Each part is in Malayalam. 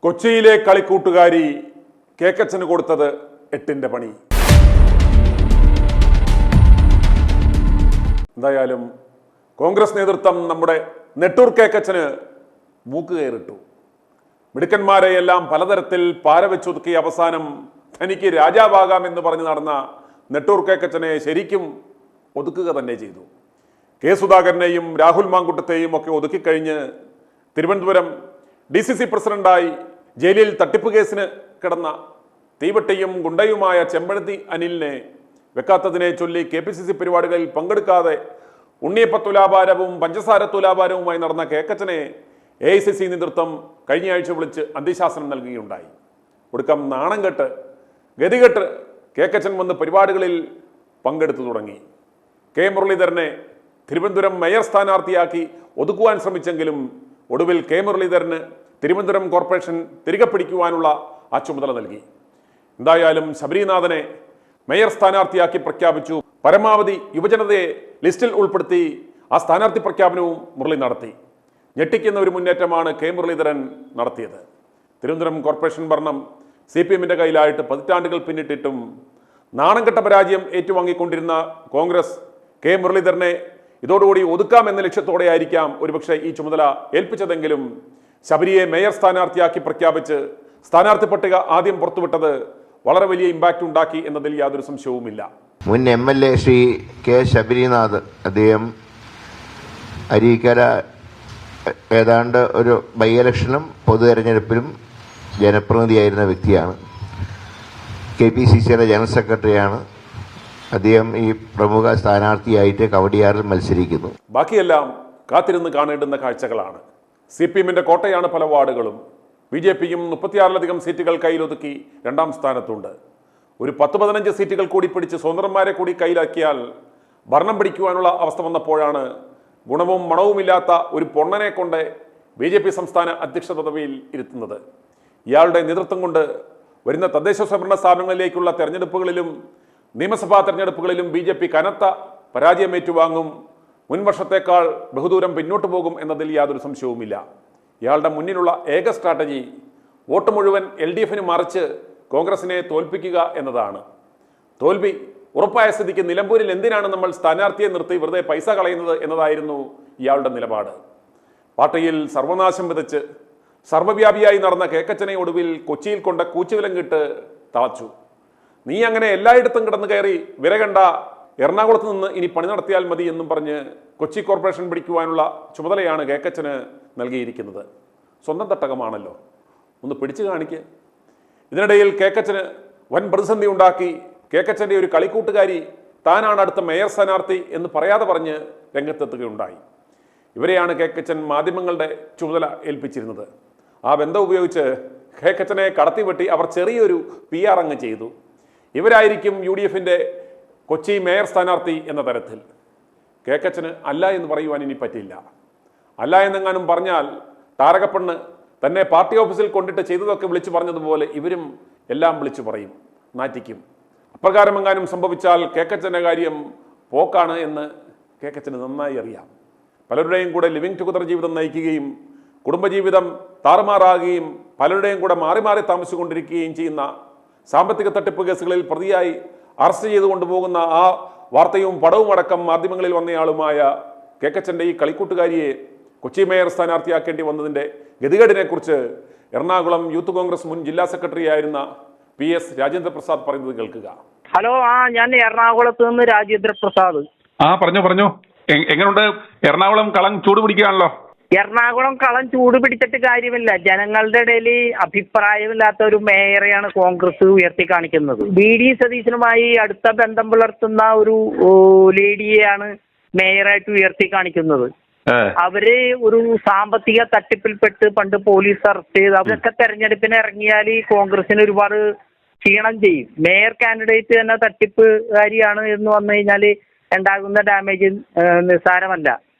കൊച്ചിയിലെ കളിക്കൂട്ടുകാരി കേക്കച്ചന് കൊടുത്തത് 8ന്റെ പണി. എന്തായാലും കോൺഗ്രസ് നേതൃത്വം നമ്മുടെ നെട്ടൂർ കേക്കച്ചന് മൂക്ക് കയറിട്ടു. മിടുക്കന്മാരെയെല്ലാം പലതരത്തിൽ പാരവെച്ചൊതുക്കിയ അവസാനം തനിക്ക് രാജാവാകാമെന്ന് പറഞ്ഞു നടന്ന നെട്ടൂർ കേക്കച്ചനെ ശരിക്കും ഒതുക്കുക തന്നെ ചെയ്തു. കെ സുധാകരനെയും രാഹുൽ മാങ്കുട്ടത്തെയും ഒക്കെ ഒതുക്കിക്കഴിഞ്ഞ് തിരുവനന്തപുരം DCC പ്രസിഡന്റായി ജയിലിൽ തട്ടിപ്പ് കേസിന് കിടന്ന തീവട്ടിയും ഗുണ്ടയുമായ ചെമ്പഴന്തി അനിലിനെ വെക്കാത്തതിനെ ചൊല്ലി KPCC പരിപാടികളിൽ പങ്കെടുക്കാതെ ഉണ്ണിയപ്പ തുലാഭാരവും പഞ്ചസാര തുലാഭാരവുമായി നടന്ന കേക്കച്ചനെ AICC നേതൃത്വം കഴിഞ്ഞയാഴ്ച വിളിച്ച് അന്ത്യശാസനം നൽകുകയുണ്ടായി. ഒടുക്കം നാണം കെട്ട് ഗതികെട്ട് കേക്കച്ചൻ വന്ന് പരിപാടികളിൽ പങ്കെടുത്തു തുടങ്ങി. കെ മുരളീധരനെ തിരുവനന്തപുരം മേയർ സ്ഥാനാർത്ഥിയാക്കി ഒതുക്കുവാൻ ശ്രമിച്ചെങ്കിലും ഒടുവിൽ കെ മുരളീധരന് തിരുവനന്തപുരം കോർപ്പറേഷൻ തിരികെ പിടിക്കുവാനുള്ള ആ ചുമതല നൽകി. എന്തായാലും ശബരിനാഥനെ മേയർ സ്ഥാനാർത്ഥിയാക്കി പ്രഖ്യാപിച്ചു. പരമാവധി യുവജനതയെ ലിസ്റ്റിൽ ഉൾപ്പെടുത്തി ആ സ്ഥാനാർത്ഥി പ്രഖ്യാപനവും മുരളി നടത്തി. ഞെട്ടിക്കുന്ന ഒരു മുന്നേറ്റമാണ് കെ മുരളീധരൻ നടത്തിയത്. തിരുവനന്തപുരം കോർപ്പറേഷൻ ഭരണം CPMന്റെ കയ്യിലായിട്ട് പതിറ്റാണ്ടുകൾ പിന്നിട്ടിട്ടും നാണംകെട്ട പരാജയം ഏറ്റുവാങ്ങിക്കൊണ്ടിരുന്ന കോൺഗ്രസ് കെ മുരളീധരനെ ഇതോടുകൂടി ഒതുക്കാമെന്ന ലക്ഷ്യത്തോടെയായിരിക്കാം ഒരുപക്ഷെ ഈ ചുമതല ഏൽപ്പിച്ചതെങ്കിലും ശബരിയെ മേയർ സ്ഥാനാർത്ഥിയാക്കി പ്രഖ്യാപിച്ച് സ്ഥാനാർത്ഥി പട്ടിക ആദ്യം പുറത്തുവിട്ടത് വളരെ വലിയ ഇമ്പാക്റ്റ് ഉണ്ടാക്കി എന്നതിൽ യാതൊരു സംശയവുമില്ല. മുൻ MLA ശ്രീ കെ ശബരിനാഥ്, അദ്ദേഹം അരീക്കര ഏതാണ്ട് ഒരു ബൈ ഇലക്ഷനും പൊതു തെരഞ്ഞെടുപ്പിലും ജനപ്രതിനിധിയായിരുന്ന വ്യക്തിയാണ്. KPCCയുടെ ജനറൽ സെക്രട്ടറിയാണ്. അദ്ദേഹം ഈ പ്രമുഖ സ്ഥാനാർത്ഥിയായിട്ട് കവടിയാറിൽ മത്സരിക്കുന്നു. ബാക്കിയെല്ലാം കാത്തിരുന്ന് കാണേണ്ടുന്ന കാഴ്ചകളാണ്. CPMന്റെ കോട്ടയാണ് പല വാർഡുകളും. BJPയും 36ലധികം സീറ്റുകൾ കയ്യിലൊതുക്കി 2ാം സ്ഥാനത്തുണ്ട്. ഒരു 10-15 സീറ്റുകൾ കൂടി പിടിച്ച് സ്വതന്ത്രന്മാരെ കൂടി കയ്യിലാക്കിയാൽ ഭരണം പിടിക്കുവാനുള്ള അവസ്ഥ വന്നപ്പോഴാണ് ഗുണവും മണവുമില്ലാത്ത ഒരു പൊണ്ണനെ കൊണ്ട് BJP സംസ്ഥാന അധ്യക്ഷ പദവിയിൽ ഇരുത്തുന്നത്. ഇയാളുടെ നേതൃത്വം കൊണ്ട് വരുന്ന തദ്ദേശ സ്വയംഭരണ സ്ഥാപനങ്ങളിലേക്കുള്ള തെരഞ്ഞെടുപ്പുകളിലും നിയമസഭാ തെരഞ്ഞെടുപ്പുകളിലും BJP കനത്ത പരാജയം ഏറ്റുവാങ്ങും. മുൻവർഷത്തേക്കാൾ ബഹുദൂരം പിന്നോട്ട് പോകും എന്നതിൽ യാതൊരു സംശയവുമില്ല. ഇയാളുടെ മുന്നിലുള്ള ഏക സ്ട്രാറ്റജി വോട്ട് മുഴുവൻ LDFന് മറിച്ച് കോൺഗ്രസിനെ തോൽപ്പിക്കുക എന്നതാണ്. തോൽവി ഉറപ്പായ സ്ഥിതിക്ക് നിലമ്പൂരിൽ എന്തിനാണ് നമ്മൾ സ്ഥാനാർത്ഥിയെ നിർത്തി വെറുതെ പൈസ കളയുന്നത് എന്നതായിരുന്നു ഇയാളുടെ നിലപാട്. പാർട്ടിയിൽ സർവനാശം വിതച്ച് സർവ്വവ്യാപിയായി നടന്ന കേക്കച്ചനെ ഒടുവിൽ കൊച്ചിയിൽ കൊണ്ട് കൂച്ചുവിലങ്ങിട്ട് തളച്ചു. നീ അങ്ങനെ എല്ലായിടത്തും കിടന്നു കയറി വിരകണ്ട, എറണാകുളത്ത് നിന്ന് ഇനി പണി നടത്തിയാൽ മതി എന്നും പറഞ്ഞ് കൊച്ചി കോർപ്പറേഷൻ പിടിക്കുവാനുള്ള ചുമതലയാണ് കേക്കച്ചന് നൽകിയിരിക്കുന്നത്. സ്വന്തം തട്ടകമാണല്ലോ, ഒന്ന് പിടിച്ചു കാണിക്ക്. ഇതിനിടയിൽ കേക്കച്ചന് വൻ പ്രതിസന്ധി ഉണ്ടാക്കി കേക്കച്ചൻ്റെ ഒരു കളിക്കൂട്ടുകാരി താനാണ് അടുത്ത മേയർ സ്ഥാനാർത്ഥി എന്ന് പറയാതെ പറഞ്ഞ് രംഗത്തെത്തുകയുണ്ടായി. ഇവരെയാണ് കേക്കച്ചൻ മാധ്യമങ്ങളുടെ ചുമതല ഏൽപ്പിച്ചിരുന്നത്. ആ ബന്ധം ഉപയോഗിച്ച് കേക്കച്ചനെ കടത്തിവെട്ടി അവർ ചെറിയൊരു PR അങ്ങ് ചെയ്തു. ഇവരായിരിക്കും UDFന്റെ കൊച്ചി മേയർ സ്ഥാനാർത്ഥി എന്ന തരത്തിൽ. കേക്കച്ചന് അല്ല എന്ന് പറയുവാൻ ഇനി പറ്റില്ല. അല്ല എന്നെങ്ങാനും പറഞ്ഞാൽ താരകപ്പെണ്ണ് തന്നെ പാർട്ടി ഓഫീസിൽ കൊണ്ടിട്ട് ചെയ്തതൊക്കെ വിളിച്ചു പറഞ്ഞതുപോലെ ഇവരും എല്ലാം വിളിച്ചു പറയും, നാറ്റിക്കും. അപ്രകാരമെങ്ങാനും സംഭവിച്ചാൽ കേക്കച്ചൻ്റെ കാര്യം പോക്കാണ് എന്ന് കേക്കച്ചന് നന്നായി അറിയാം. പലരുടെയും കൂടെ ലിവിങ് ടുഗദർ ജീവിതം നയിക്കുകയും കുടുംബജീവിതം താറുമാറാകുകയും പലരുടെയും കൂടെ മാറി മാറി താമസിച്ചുകൊണ്ടിരിക്കുകയും ചെയ്യുന്ന സാമ്പത്തിക തട്ടിപ്പ് കേസുകളിൽ പ്രതിയായി അറസ്റ്റ് ചെയ്തു കൊണ്ടുപോകുന്ന ആ വാർത്തയും പടവും അടക്കം മാധ്യമങ്ങളിൽ വന്നയാളുമായ കേക്കച്ചൻ്റെ ഈ കളിക്കൂട്ടുകാരിയെ കൊച്ചി മേയർ സ്ഥാനാർത്ഥിയാക്കേണ്ടി വന്നതിൻ്റെ ഗതികേടിനെക്കുറിച്ച് എറണാകുളം യൂത്ത് കോൺഗ്രസ് മുൻ ജില്ലാ സെക്രട്ടറി ആയിരുന്ന PS രാജേന്ദ്രപ്രസാദ് പറയുന്നത് കേൾക്കുക. ഹലോ, ഞാൻ എറണാകുളത്ത് നിന്ന് രാജേന്ദ്രപ്രസാദ്. പറഞ്ഞോ. എങ്ങനെയുണ്ട് എറണാകുളം? കളം ചൂട് പിടിക്കുകയാണല്ലോ. എറണാകുളം കളം ചൂട് പിടിച്ചിട്ട് കാര്യമില്ല. ജനങ്ങളുടെ ഇടയിൽ അഭിപ്രായമില്ലാത്ത ഒരു മേയറെയാണ് കോൺഗ്രസ് ഉയർത്തി കാണിക്കുന്നത്. VD സതീശനുമായി അടുത്ത ബന്ധം പുലർത്തുന്ന ഒരു ലേഡിയെയാണ് മേയറായിട്ട് ഉയർത്തി കാണിക്കുന്നത്. അവര് ഒരു സാമ്പത്തിക തട്ടിപ്പിൽപ്പെട്ട് പണ്ട് പോലീസ് അറസ്റ്റ് ചെയ്ത് അവരൊക്കെ തെരഞ്ഞെടുപ്പിന് ഇറങ്ങിയാൽ കോൺഗ്രസിന് ഒരുപാട് ക്ഷീണം ചെയ്യും. മേയർ കാൻഡിഡേറ്റ് തന്നെ തട്ടിപ്പുകാരിയാണ് എന്ന് വന്നു കഴിഞ്ഞാൽ ഉണ്ടാകുന്ന ഡാമേജ് നിസ്സാരമല്ല.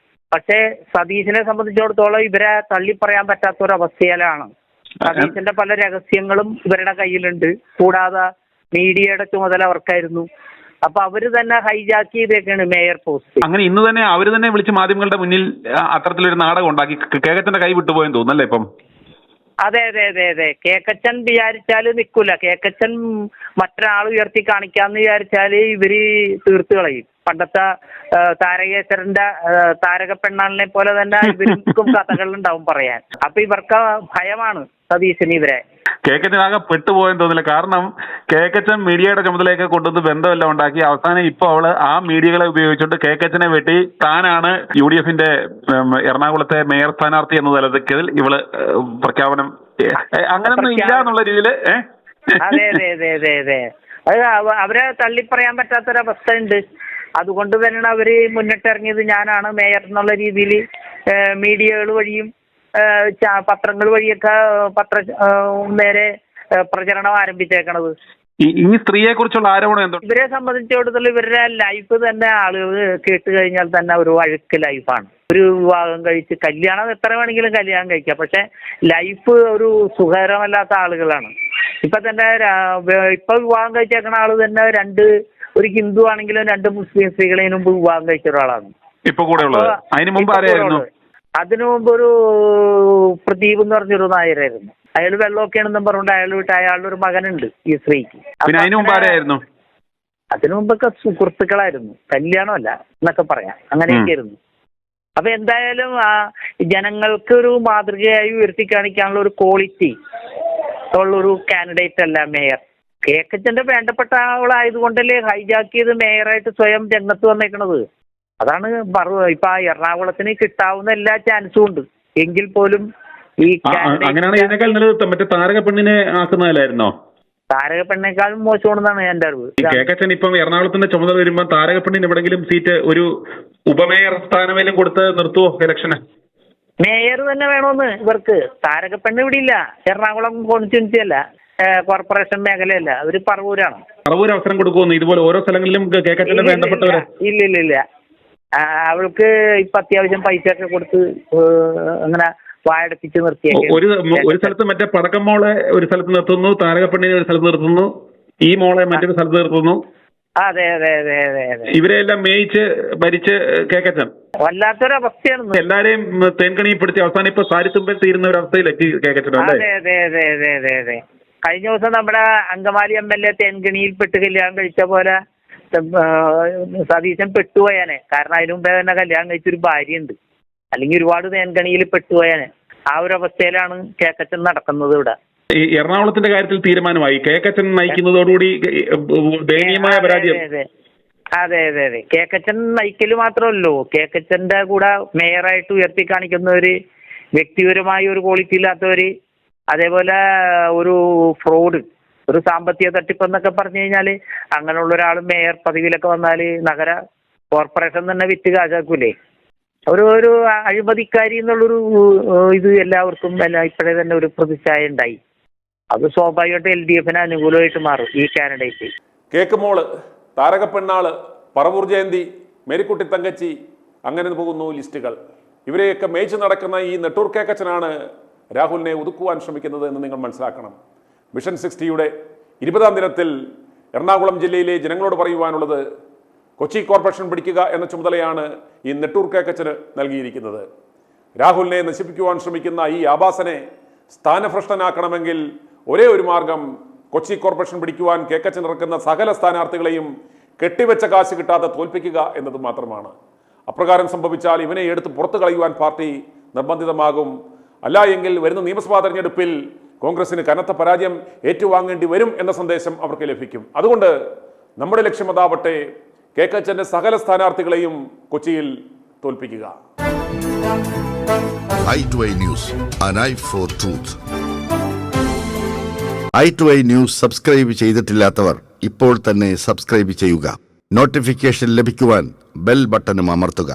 പക്ഷേ സതീശനെ സംബന്ധിച്ചിടത്തോളം ഇവരെ തള്ളിപ്പറയാൻ പറ്റാത്ത ഒരു അവസ്ഥയിലാണ്. സതീശന്റെ പല രഹസ്യങ്ങളും ഇവരുടെ കയ്യിലുണ്ട്. കൂടാതെ മീഡിയയുടെ ചുമതല അവർക്കായിരുന്നു. അപ്പൊ അവര് തന്നെ ഹൈജാക്ക് ചെയ്തേക്കാണ് മേയർ പോസ്റ്റ്. അങ്ങനെ ഇന്ന് തന്നെ അവര് തന്നെ വിളിച്ച് മാധ്യമങ്ങളുടെ മുന്നിൽ അത്തരത്തിലൊരു നാടകം ഉണ്ടാക്കി കേക്കച്ചന്റെ കൈ വിട്ടുപോയെന്ന് തോന്നുന്നല്ലേ ഇപ്പം? അതെ അതെ അതെ അതെ. കേക്കച്ചൻ വിചാരിച്ചാല് നിൽക്കൂല. കേക്കച്ചൻ മറ്റൊരാൾ ഉയർത്തി കാണിക്കാന്ന് വിചാരിച്ചാല് ഇവര് തീർത്ത് കളയും. പണ്ടത്തെ താരകേശ്വരന്റെ താരക പെണ്ണാളിനെ പോലെ തന്നെ ഇവർക്കും കഥകളുണ്ടാവും പറയാൻ. അപ്പൊ ഇവർക്ക് ഭയമാണ് സതീശന് ഇവരെ. കേക്കച്ചനാകെ പെട്ടുപോയെന്ന് തോന്നില്ല. കാരണം കേക്കച്ചൻ മീഡിയയുടെ ചുമതലയൊക്കെ കൊണ്ടുവന്ന് ബന്ധമെല്ലാം ഉണ്ടാക്കി അവസാനം ഇപ്പൊ അവള് ആ മീഡിയകളെ ഉപയോഗിച്ചുകൊണ്ട് കേക്കച്ചനെ വെട്ടി താനാണ് UDFന്റെ എറണാകുളത്തെ മേയർ സ്ഥാനാർത്ഥി എന്ന തലത്തിൽ ഇവള് പ്രഖ്യാപനം അങ്ങനൊന്നും ഇല്ല എന്നുള്ള രീതിയിൽ അതെ അതെ അതെ അതെ അതെ. അത് അവരെ തള്ളിപ്പറയാൻ പറ്റാത്തൊരവസ്ഥ ഉണ്ട്. അതുകൊണ്ട് തന്നെയാണ് അവര് മുന്നിട്ടിറങ്ങിയത്. ഞാനാണ് മേയർ എന്നുള്ള രീതിയിൽ മീഡിയകൾ വഴിയും പത്രങ്ങൾ വഴിയൊക്കെ നേരെ പ്രചരണം ആരംഭിച്ചേക്കണത്. ഈ സ്ത്രീയെ കുറിച്ചുള്ള ആരോപണം എന്തോ ഇവരെ സംബന്ധിച്ചിടത്തോളം ഇവരുടെ ലൈഫ് തന്നെ ആളുകൾ കേട്ട് കഴിഞ്ഞാൽ തന്നെ ഒരു അഴുക്ക് ലൈഫാണ്. ഒരു വിവാഹം കഴിച്ച് കല്യാണം എത്ര വേണമെങ്കിലും കല്യാണം കഴിക്കാം, പക്ഷെ ലൈഫ് ഒരു സുഖകരമല്ലാത്ത ആളുകളാണ്. ഇപ്പൊ തന്നെ ഇപ്പൊ വിവാഹം കഴിച്ചേക്കണ ആള് തന്നെ ഒരു ഹിന്ദു ആണെങ്കിലും 2 മുസ്ലിം സ്ത്രീകളെ മുമ്പ് വിവാഹം കഴിച്ച ഒരാളാണ് ഇപ്പൊ കൂടെ ഉള്ളത്. അതിന് മുമ്പ് ആരായിരുന്നു? അതിനു മുമ്പ് ഒരു പ്രദീപ് എന്ന് പറഞ്ഞൊരു നായരായിരുന്നു. അയാൾ വെള്ളമൊക്കെയാണെന്നും പറഞ്ഞുകൊണ്ട് അയാൾ വിട്ട് അയാളുടെ ഒരു മകനുണ്ട് ഈ സ്ത്രീക്ക്. പിന്നെ അതിനു മുമ്പ് ആരായിരുന്നു? അതിനു മുമ്പൊക്കെ സുഹൃത്തുക്കളായിരുന്നു, കല്യാണമല്ല എന്നൊക്കെ പറയാം. അങ്ങനെയൊക്കെ ആയിരുന്നു. അപ്പൊ എന്തായാലും ജനങ്ങൾക്ക് ഒരു മാതൃകയായി ഉയർത്തി കാണിക്കാനുള്ള ഒരു ക്വാളിറ്റി ഉള്ളൊരു കാൻഡിഡേറ്റ് അല്ല മേയർ. കേക്കച്ചന്റെ വേണ്ടപ്പെട്ട ആളായതുകൊണ്ടല്ലേ ഹൈജാക്ക് ചെയ്ത് മേയറായിട്ട് സ്വയം രംഗത്ത് വന്നേക്കണത്. അതാണ് ഇപ്പൊ എറണാകുളത്തിന് കിട്ടാവുന്ന എല്ലാ ചാൻസും ഉണ്ട്. എങ്കിൽ പോലും ഈ അങ്ങനെയാണ് ഇതിനേക്കാൾ നല്ലത് മറ്റേ താരക പെണ്ണിനെ ആക്കുന്നതല്ലായിരുന്നോ? താരക പെണ്ണിനേക്കാളും മോശമാണെന്നാണ് എന്റെ അറിവ്. കേക്കച്ചൻ ഇപ്പം എറണാകുളത്തിന്റെ ചുമതല വരുമ്പോ താരക പെണ്ണിന് എവിടെങ്കിലും സീറ്റ് ഒരു ഉപമേയർ സ്ഥാനമേലും കൊടുത്ത് നിർത്തുവോ ഇലക്ഷന്? മേയർ തന്നെ വേണമെന്ന് ഇവർക്ക്. താരക പെണ്ണ് ഇവിടെ ഇല്ല. എറണാകുളം കോൺസ്റ്റിറ്റ്യുവൻസി അല്ല, കോർപ്പറേഷൻ മേഖലയല്ല, അവര് പറവൂരാണ്. പറവൂർ അവസരം കൊടുക്കുമെന്ന് ഇതുപോലെ ഓരോ സ്ഥലങ്ങളിലും കേക്കച്ചന്റെ വേണ്ടപ്പെട്ടവര്? ഇല്ല. അവൾക്ക് ഇപ്പൊ അത്യാവശ്യം പൈസ ഒക്കെ കൊടുത്ത് അങ്ങനെ വായടപ്പിച്ച് നിർത്തിയേക്കും. ഒരു സ്ഥലത്ത് മറ്റേ പടക്കം മോളെ ഒരു സ്ഥലത്ത് നിർത്തുന്നു, താരകപ്പെണ്ണിനെ ഒരു സ്ഥലത്ത് നിർത്തുന്നു, ഈ മോളെ മറ്റൊരു സ്ഥലത്ത് നിർത്തുന്നു. അതെ അതെ അതെ അതെ അതെ. ഇവരെല്ലാം മേയിച്ച് ഭരിച്ച് കേക്കച്ചൻ വല്ലാത്തൊരവസ്ഥയാണ്. എല്ലാരെയും തേൻകണിപ്പെടുത്തി അവസാനം ഇപ്പൊ സാരിത്തുമ്പിൽ തീരുന്ന ഒരു അവസ്ഥയിലെത്തി കേക്കച്ചൻ. അതെ അതെ അതെ അതെ അതെ അതെ. കഴിഞ്ഞ ദിവസം നമ്മുടെ അങ്കമാലി MLA തേൻകണിയിൽപ്പെട്ട് കല്യാണം കഴിച്ച പോലെ സതീശൻ പെട്ടുപോയാനെ. കാരണം അതിനു മുമ്പേ തന്നെ കല്യാണം കഴിച്ചൊരു ഭാര്യയുണ്ട്. അല്ലെങ്കിൽ ഒരുപാട് തേൻകണിയിൽ പെട്ടുപോയാനെ. ആ ഒരു അവസ്ഥയിലാണ് കേക്കച്ചൻ നടക്കുന്നത് ഇവിടെ. ഈ എറണാകുളത്തിന്റെ കാര്യത്തിൽ തീരുമാനമായി. കേക്കച്ചൻ നയിക്കുന്നതോടുകൂടി ദയനീയമായ പരാജയം. അതെ അതെ അതെ. കേക്കച്ചൻ നയിക്കല് മാത്രമല്ലോ, കേക്കച്ചന്റെ കൂടെ മേയറായിട്ട് ഉയർത്തി കാണിക്കുന്നവര്, വ്യക്തിപരമായ ഒരു ക്വാളിറ്റി ഇല്ലാത്തവര്, അതേപോലെ ഒരു ഫ്രോഡ്, ഒരു സാമ്പത്തിക തട്ടിപ്പെന്നൊക്കെ പറഞ്ഞു കഴിഞ്ഞാല് അങ്ങനെയുള്ള ഒരാൾ മേയർ പദവിയിലൊക്കെ വന്നാല് നഗര കോർപ്പറേഷൻ തന്നെ വിറ്റ് കാശാക്കൂലേ. ഒരു അഴിമതിക്കാരി എന്നുള്ളൊരു ഇത് എല്ലാവർക്കും ഇപ്പോഴേ തന്നെ ഒരു പ്രതിച്ഛായ ഉണ്ടായി. അത് സ്വാഭാവികമായിട്ട് LDFന് അനുകൂലമായിട്ട് മാറും ഈ കാൻഡിഡേറ്റ്. കേക്ക് മോള്, താരക പെണ്ണാള്, പറവൂർ ജയന്തി, മേരിക്കുട്ടി തങ്കച്ചി, അങ്ങനെ പോകുന്നു ലിസ്റ്റുകൾ. ഇവരെയൊക്കെ മേയിച്ച് നടക്കുന്ന ഈ നെട്ടൂർ കേക്കച്ചനാണ് രാഹുലിനെ ഒതുക്കുവാൻ ശ്രമിക്കുന്നത് എന്ന് നിങ്ങൾ മനസ്സിലാക്കണം. മിഷൻ 60യുടെ 20ാം ദിനത്തിൽ എറണാകുളം ജില്ലയിലെ ജനങ്ങളോട് പറയുവാനുള്ളത് കൊച്ചി കോർപ്പറേഷൻ പിടിക്കുക എന്ന ചുമതലയാണ് ഈ നെട്ടൂർ കേക്കച്ചന് നൽകിയിരിക്കുന്നത്. രാഹുലിനെ നശിപ്പിക്കുവാൻ ശ്രമിക്കുന്ന ഈ ആഭാസനെ സ്ഥാനഭ്രഷ്ടനാക്കണമെങ്കിൽ ഒരേ ഒരു മാർഗം കൊച്ചി കോർപ്പറേഷൻ പിടിക്കുവാൻ കേക്കച്ചൻ ഇറക്കുന്ന സകല സ്ഥാനാർത്ഥികളെയും കെട്ടിവെച്ച കാശ് കിട്ടാതെ തോൽപ്പിക്കുക എന്നത് മാത്രമാണ്. അപ്രകാരം സംഭവിച്ചാൽ ഇവനെ എടുത്ത് പുറത്തു കളയുവാൻ പാർട്ടി നിർബന്ധിതമാകും. അല്ല എങ്കിൽ വരുന്ന നിയമസഭാ തെരഞ്ഞെടുപ്പിൽ കോൺഗ്രസിന് കനത്ത പരാജയം ഏറ്റുവാങ്ങേണ്ടി വരും എന്ന സന്ദേശം അവർക്ക് ലഭിക്കും. അതുകൊണ്ട് നമ്മുടെ ലക്ഷ്യം അതാവട്ടെ, കേക്കച്ചന്റെ സകല സ്ഥാനാർത്ഥികളെയും കൊച്ചിയിൽ തോൽപ്പിക്കുക. i2i News, an eye for truth. i2i News subscribe ചെയ്തിട്ടില്ലാത്തവർ ഇപ്പോൾ തന്നെ സബ്സ്ക്രൈബ് ചെയ്യുക. നോട്ടിഫിക്കേഷൻ ലഭിക്കുവാൻ ബെൽ ബട്ടണും അമർത്തുക.